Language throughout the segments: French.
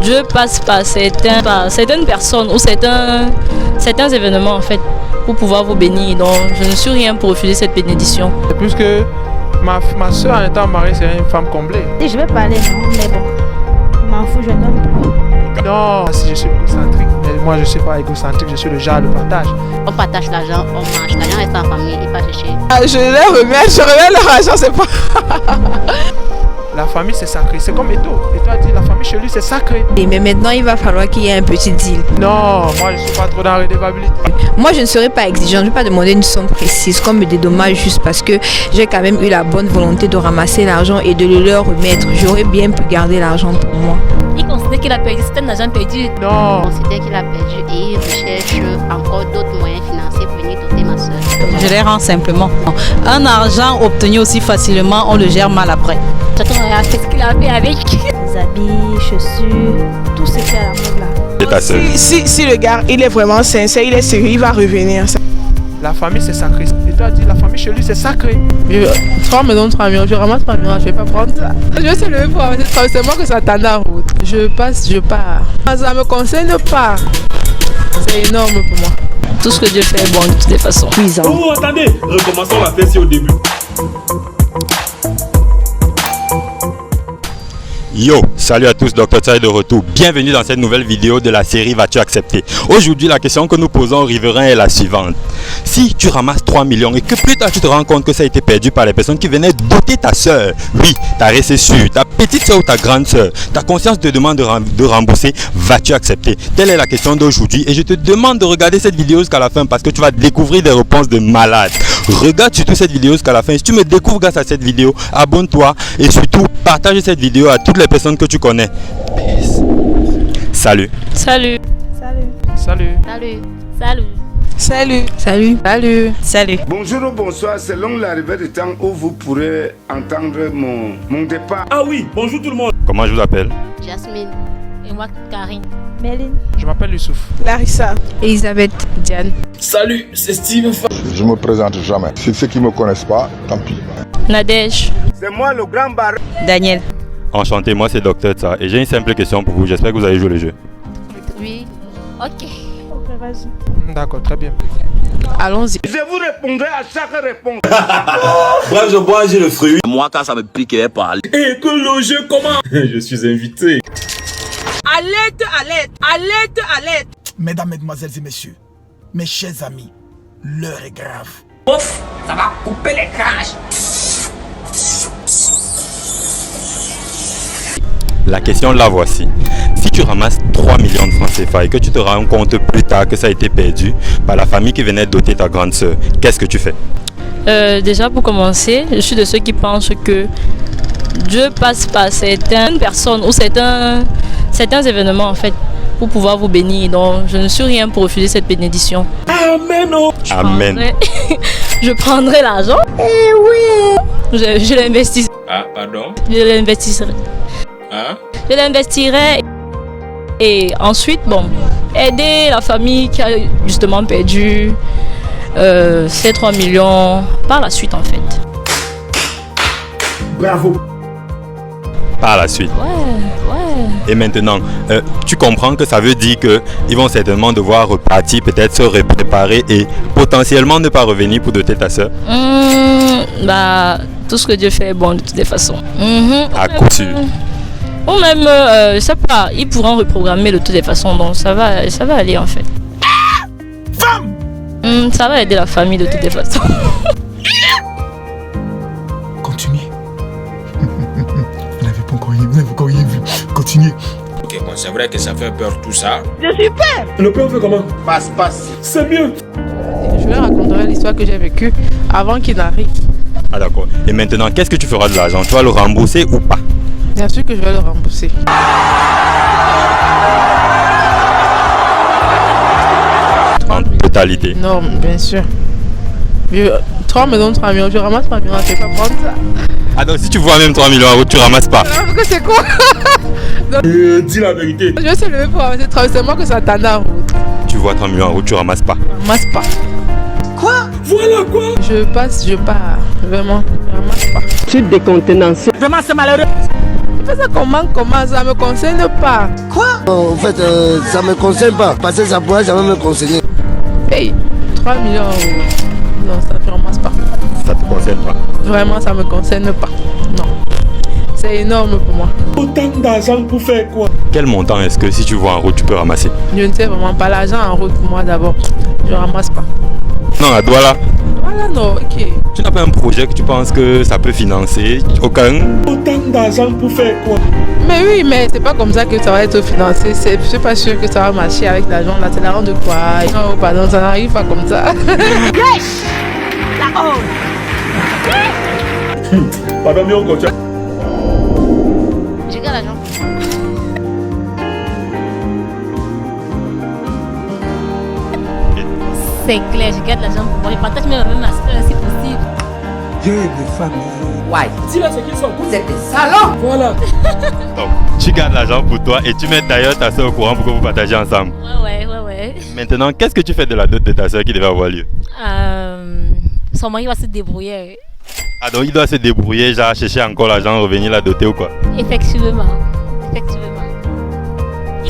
Dieu passe par certaines personnes ou certains événements en fait pour pouvoir vous bénir. Donc je ne suis rien pour refuser cette bénédiction. C'est plus que ma soeur en étant mariée, c'est une femme comblée. Et je vais parler, non, mais bon, je m'en fous, je donne pas. Non, si je suis égocentrique, mais moi je ne suis pas égocentrique, je suis le genre de partage. On partage l'argent, on mange, l'argent reste en famille et pas chercher. Je remets leur argent, c'est pas... La famille c'est sacré, c'est comme Eto. Eto a dit la famille chez lui c'est sacré. Mais maintenant il va falloir qu'il y ait un petit deal. Non, moi je ne suis pas trop dans la redevabilité. Moi je ne serai pas exigeante, je ne vais pas demander une somme précise comme des dommages juste parce que j'ai quand même eu la bonne volonté de ramasser l'argent et de le leur remettre. J'aurais bien pu garder l'argent pour moi. Il considère qu'il a perdu, c'est un argent perdu. Non. Il considère qu'il a perdu et il recherche encore d'autres moyens financiers pour venir doter ma soeur. Je les rends simplement. Un argent obtenu aussi facilement, on le gère mal après. Chacun regarde ce qu'il a fait avec. Les habits, chaussures, tout ce qui est à la mode là. C'est ta soeur. Si le gars il est vraiment sincère, il est sérieux, il va revenir. La famille c'est sacré. Eto a dit la famille chez lui c'est sacré. 3 millions, 3 millions, je ramasse 3 millions, je vais pas prendre ça. Je vais se lever pour ramasser 3 millions, c'est moi que ça t'en a en route. Je passe, je pars. Ça me concerne pas. C'est énorme pour moi. Tout ce que Dieu fait est bon de toutes les façons. Oh, attendez, recommençons la fête au début. Yo, salut à tous, Dr Tsai de retour. Bienvenue dans cette nouvelle vidéo de la série Vas-tu accepter? Aujourd'hui, la question que nous posons aux riverains est la suivante. Si tu ramasses 3 millions et que plus tard tu te rends compte que ça a été perdu par les personnes qui venaient doter ta soeur, oui, ta récessure, ta petite soeur ou ta grande soeur, ta conscience te demande de rembourser, vas-tu accepter? Telle est la question d'aujourd'hui et je te demande de regarder cette vidéo jusqu'à la fin parce que tu vas découvrir des réponses de malades. Regarde surtout cette vidéo jusqu'à la fin. Si tu me découvres grâce à cette vidéo, abonne-toi et surtout partage cette vidéo à toutes les personnes que tu connais. Peace. Salut. Salut. Salut. Salut. Salut. Salut. Salut. Salut. Salut. Salut. Bonjour ou bonsoir, selon l'arrivée du temps où vous pourrez entendre mon départ. Ah oui, bonjour tout le monde. Comment je vous appelle? Jasmine. Et moi, Karine. Méline. Je m'appelle Youssouf. Larissa. Elisabeth. Diane. Salut, c'est Steve. Je me présente jamais. Si ceux qui ne me connaissent pas, tant pis. Nadège. C'est moi le grand bar. Daniel. Enchanté, moi c'est Dr Tsai et j'ai une simple question pour vous. J'espère que vous allez jouer le jeu. Oui. Ok. Ok, vas-y. D'accord, très bien. Allons-y. Je vous répondrai à chaque réponse. Bref, je bois, j'ai le fruit. Moi, quand ça me pique, elle parle. Et que le jeu commence. Je suis invité. Alerte, alerte, alerte, alerte. Mesdames, mesdemoiselles et messieurs, mes chers amis, l'heure est grave. Ouf, ça va couper les craches. La question la voici. Si tu ramasses 3 millions de francs CFA et que tu te rends compte plus tard que ça a été perdu par la famille qui venait doter ta grande soeur, qu'est-ce que tu fais? Déjà pour commencer, je suis de ceux qui pensent que Dieu passe par certaines personnes ou certains événements en fait pour pouvoir vous bénir. Donc je ne suis rien pour refuser cette bénédiction. Amen. Amen. Je prendrai l'argent. Eh oui. Je l'investirai. Ah, pardon. Je l'investirai. Hein? Je l'investirai et ensuite, bon, aider la famille qui a justement perdu ces 3 millions par la suite en fait. Bravo. Par la suite. Ouais. Et maintenant, tu comprends que ça veut dire qu'ils vont certainement devoir repartir, peut-être se préparer et potentiellement ne pas revenir pour doter ta soeur? Tout ce que Dieu fait est bon de toutes les façons. À coup sûr. Ou même, je sais pas, ils pourront reprogrammer de toutes les façons, donc ça va aller en fait. Femme! Ça va aider la famille de toutes les façons. Continuez. Vous n'avez encore rien vu. Continuez. Ok, bon, c'est vrai que ça fait peur tout ça. Je suis peur. Le peur fait comment? Passe. C'est mieux. Je leur raconterai l'histoire que j'ai vécue avant qu'il n'arrive. Ah d'accord. Et maintenant, qu'est-ce que tu feras de l'argent? Tu vas le rembourser ou pas? Bien sûr que je vais le rembourser. En totalité? Non, bien sûr. 3 millions, 3 millions, je ramasse 3 millions, je ne vais pas prendre ça. Ah donc si tu vois même 3 millions en route, tu ramasses pas? Non, parce que c'est quoi? Dis la vérité. Je vais se lever pour ramasser 3 millions, c'est moi que ça t'en a en route. Tu vois 3 millions en route, tu ramasses pas? Je ramasse pas. Quoi? Voilà quoi? Je passe, je pars. Vraiment, je ramasse pas. Tu décontenancé. Vraiment, c'est malheureux. Tu fais ça comment ça me concerne pas. Quoi? En fait, ça me concerne pas, parce que ça pourrait jamais me concerner. Hey, 3 millions €. Non, ça ne ramasse pas. Ça te concerne pas? Vraiment, ça me concerne pas. Non. C'est énorme pour moi. Autant d'argent pour faire quoi? Quel montant est-ce que si tu vois en route, tu peux ramasser? Je ne sais vraiment pas. L'argent en route pour moi d'abord. Je ramasse pas. Non, à Douala. Voilà, non, ok. Tu n'as pas un projet que tu penses que ça peut financer? Aucun? Autant d'argent pour faire quoi? Mais oui, mais c'est pas comme ça que ça va être financé. Je suis pas sûr que ça va marcher avec l'argent. Là, c'est l'argent de quoi? Non, pardon, ça n'arrive pas comme ça. Yes! La honte! Pardon, mais on continue. Je garde l'argent. C'est clair, je garde l'argent pour moi. Je partage même ma soeur si possible. J'ai des familles. Ouais. Dis-là ce qu'ils sont. Vous êtes des salauds! Voilà. Donc, tu gardes l'argent pour toi et tu mets d'ailleurs ta soeur au courant pour que vous partagez ensemble. Ouais. Maintenant, qu'est-ce que tu fais de la dot de ta soeur qui devait avoir lieu? Son mari va se débrouiller. Ah donc il doit se débrouiller, genre chercher encore l'argent, revenir la doter ou quoi? Effectivement. Il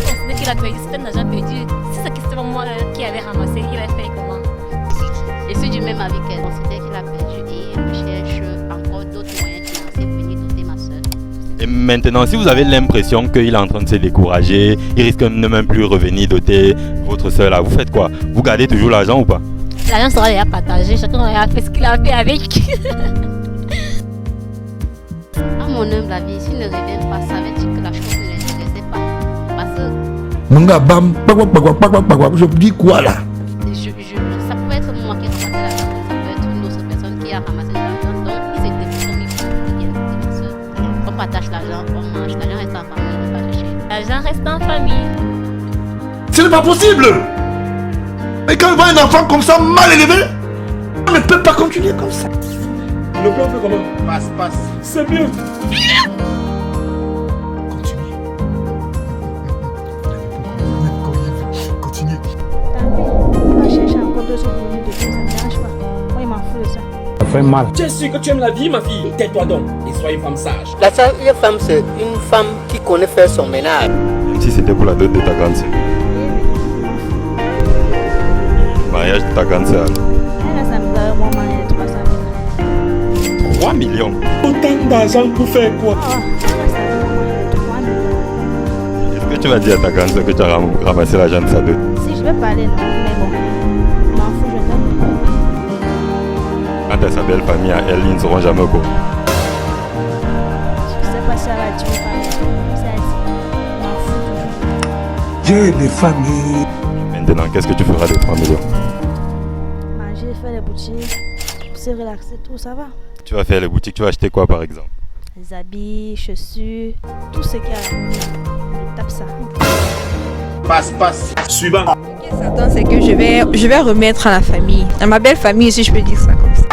considère qu'il a perdu, c'est un argent perdu. Si c'est moi qui avait ramassé, il a fait comment? Je suis du même avis qu'elle. Considère qu'il a perdu et je cherche encore d'autres moyens financiers pour venir doter ma soeur. Et maintenant, si vous avez l'impression qu'il est en train de se décourager, il risque de ne même plus revenir doter votre soeur là, vous faites quoi? Vous gardez toujours l'argent ou pas? L'argent sera déjà partagé, chacun aura fait ce qu'il a fait avec. À mon humble avis, s'il ne revient pas, ça veut dire que la chose ne l'intéressait pas. Parce que Mon gars, bam, je dis quoi là? ça peut être moi qui ai ramassé l'argent, ça peut être une autre personne qui a ramassé l'argent. Donc, il s'est dit comme il faut qu'il y ait ma soeur. On partage l'argent, on mange, l'argent reste en famille, on ne va pas chercher. L'argent reste en famille. Ce n'est pas possible! Et quand on voit un enfant comme ça, mal élevé, on ne peut pas continuer comme ça. Le plan fait comment? Passe. C'est mieux. Continue. On va chercher encore 2 autres minutes de plus, ça ne me dérange pas. Moi, il m'en fout de ça. Ça fait mal. Tu es sûr que tu aimes la vie, ma fille? Tais-toi donc et sois une femme sage. La femme, c'est une femme qui connaît faire son ménage. Même si c'était pour la dot de ta grande sœur. Mariage de ta grande sœur. Elle reste à nous avoir moins marié de 300 000. 3 millions. Autant d'argent pour faire quoi? Ah, elle reste à nous avoir moins de 3 000. Est-ce que tu vas dire à ta grande sœur que tu as ramassé l'argent de sa dot? Si je vais parler, non, mais bon. Je m'en fous, je donne. Quant à sa belle famille, à elle, ils ne seront jamais au courant. Je sais pas si elle va tuer pas. C'est elle dit. Je m'en fous. J'ai des familles. Maintenant, qu'est-ce que tu feras des 3 millions? Manger, faire les boutiques, se relaxer, tout, ça va. Tu vas faire les boutiques, tu vas acheter quoi par exemple? Les habits, chaussures, tout ce qu'il y a. Je tape ça. Passe. Suivant. Ce qui s'attend, c'est que je vais remettre à la famille, à ma belle famille, si je peux dire ça comme ça.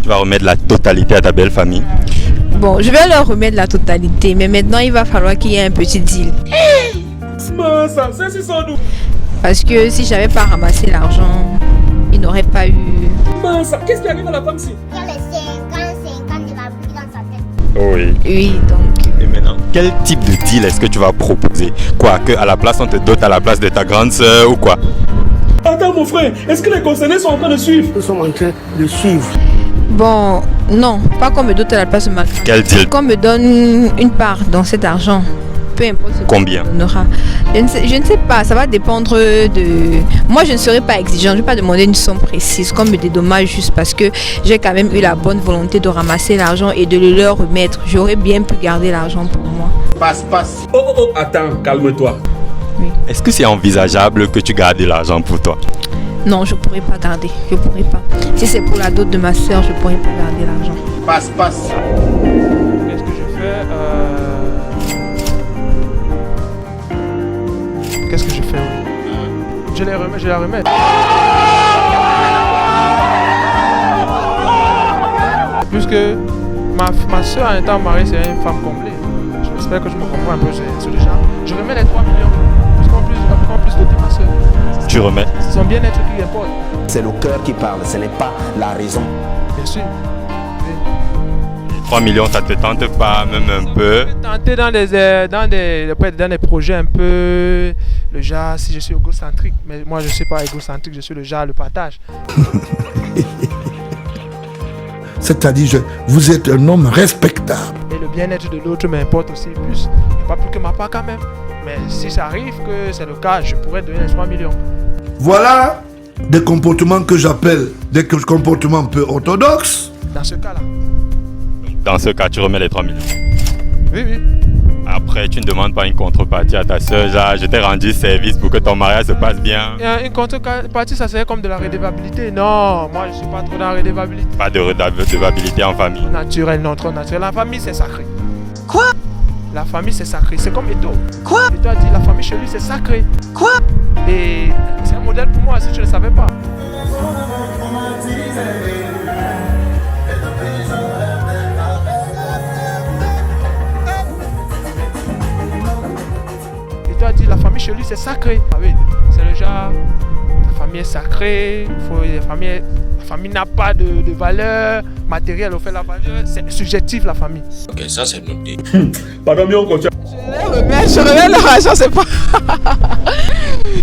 Tu vas remettre la totalité à ta belle famille. Bon, je vais leur remettre la totalité, mais maintenant il va falloir qu'il y ait un petit deal. Ça, c'est ça, nous. Parce que si j'avais pas ramassé l'argent, il n'aurait pas eu. Ça, qu'est-ce qui arrive à la femme-ci? Il y a les 50 de la bouille dans sa tête. Oui. Oui, donc. Et maintenant, quel type de deal est-ce que tu vas proposer? Quoi, que à la place on te dote à la place de ta grande sœur ou quoi? Attends, mon frère, est-ce que les concernés sont en train de suivre? Nous sommes en train de suivre. Bon, non, pas qu'on me dote à la place de ma grande. Quel deal? Qu'on me donne une part dans cet argent. Peu importe ce Combien? qu'on aura. Je ne sais pas, ça va dépendre de... Moi, je ne serai pas exigeant, je ne vais pas demander une somme précise, comme me dédommage juste parce que j'ai quand même eu la bonne volonté de ramasser l'argent et de le leur remettre. J'aurais bien pu garder l'argent pour moi. Passe. Oh, attends, calme-toi. Oui. Est-ce que c'est envisageable que tu gardes de l'argent pour toi? Non, je ne pourrais pas garder, je pourrais pas. Si c'est pour la dot de ma soeur, je ne pourrais pas garder l'argent. Passe. Qu'est-ce que je fais? Qu'est-ce que je fais? Je la remets. Puisque ma soeur en étant mariée, c'est une femme comblée. J'espère que je me comprends un peu sur le genre. Je remets les 3 millions. Puisqu'on puisse doter ma soeur. tu remets? C'est son bien-être qui importe. C'est le cœur qui parle, ce n'est pas la raison. Bien sûr. 3 millions, ça te tente pas même un peu? Tenter dans des projets un peu le genre, si je suis égocentrique, mais moi je ne suis pas égocentrique, je suis le genre le partage. C'est-à-dire, vous êtes un homme respectable. Et le bien-être de l'autre m'importe aussi plus. Pas plus que ma part quand même. Mais si ça arrive que c'est le cas, je pourrais donner les 3 millions. Voilà des comportements que j'appelle des comportements un peu orthodoxes. Dans ce cas-là. Dans ce cas, tu remets les 3 millions. Oui, oui. Après, tu ne demandes pas une contrepartie à ta soeur, genre je t'ai rendu service pour que ton mariage se passe bien. Une contrepartie, ça serait comme de la redevabilité. Non, moi je ne suis pas trop dans la redevabilité. Pas de redevabilité en famille. Naturel, non, trop naturel. La famille, c'est sacré. Quoi? La famille, c'est sacré. C'est comme Eto. Quoi? Eto a dit la famille chez lui, c'est sacré. Quoi? Et c'est un modèle pour moi, si tu ne le savais pas. A dit la famille chez lui c'est sacré. Ah oui, c'est le genre, la famille est sacrée, la famille n'a pas de valeur matérielle, au fait la valeur, c'est subjectif la famille. Ok, ça c'est noté. Pardon, mais on continue. Je remets leur argent, c'est pas...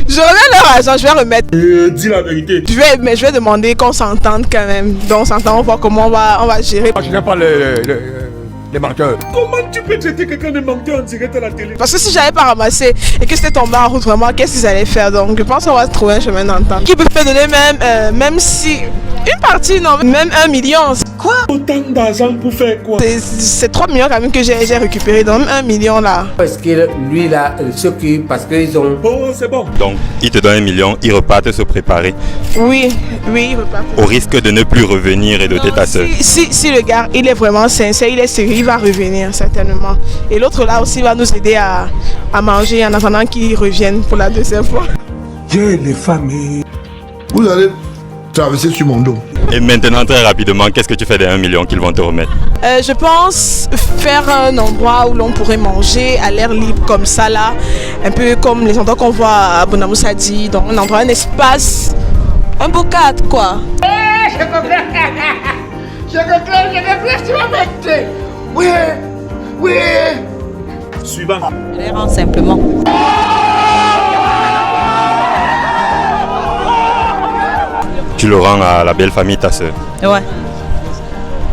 Je remets leur argent, je vais remettre. Dis la vérité. Mais je vais demander qu'on s'entende quand même. Donc on s'entend, on voit comment on va gérer. Je n'aime pas les menteurs. Comment tu peux traiter quelqu'un de menteur en direct à la télé? Parce que si j'avais pas ramassé et que c'était tombé en route, vraiment, qu'est-ce qu'ils allaient faire? Donc je pense qu'on va trouver un chemin d'entente. Qui peut me donner même si... Une partie, non, même 1 million. Quoi? Autant d'argent pour faire quoi? C'est 3 millions quand même que j'ai récupéré, donc même 1 million là. Parce que lui là, parce qu'ils ont... Oh, c'est bon. Donc, il te donne 1 million, ils repartent se préparer. Oui, ils repartent. Au risque de ne plus revenir et doter ta soeur. Si le gars, il est vraiment sincère, il est sérieux, il va revenir certainement. Et l'autre là aussi va nous aider à manger en attendant qu'il revienne pour la deuxième fois. Dieu les familles. Vous allez traverser sur mon dos. Et maintenant, très rapidement, qu'est-ce que tu fais des 1 million qu'ils vont te remettre? Je pense faire un endroit où l'on pourrait manger à l'air libre comme ça là, un peu comme les endroits qu'on voit à Bonamoussadi, donc un endroit, un espace, un beau cadre quoi. Je veux tu vas mettre. Oui. Suivant. Je les rends simplement. Tu le rends à la belle famille, ta soeur? Ouais.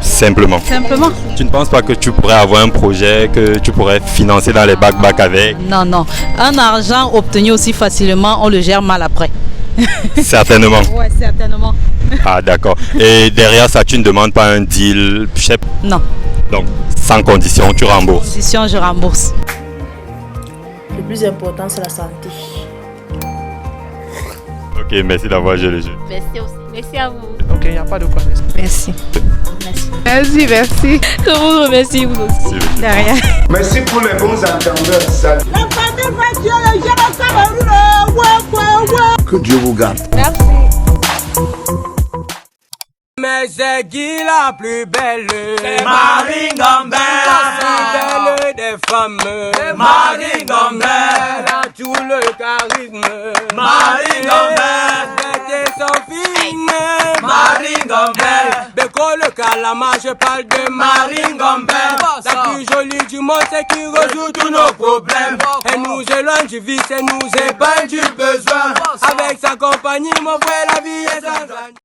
Simplement. Simplement. Tu ne penses pas que tu pourrais avoir un projet que tu pourrais financer dans les back avec? Non. Un argent obtenu aussi facilement, on le gère mal après. Certainement. Ouais, certainement. Ah, d'accord. Et derrière ça, tu ne demandes pas un deal? Non. Donc, sans condition, tu rembourses? Sans condition, je rembourse. Le plus important, c'est la santé. Ok, merci d'avoir joué le jeu. Merci aussi. Merci à vous. Ok, il n'y a pas de quoi. Merci. Merci. Je vous remercie, vous aussi. De rien. Merci pour les bons entendeurs. Salut. Que Dieu vous garde. Merci. Mais c'est qui la plus belle? Marie Gambert. La plus belle des femmes. Marie Gambert. Elle a tout le charisme. Marie Gambert. C'était son film. Marie Gambert. Beko le calama, je parle de Marie Gambert. La plus jolie du monde, c'est qui résout tous nos problèmes. Elle nous éloigne du vice, elle nous épargne du besoin. Avec sa compagnie, mon frère, la vie est sans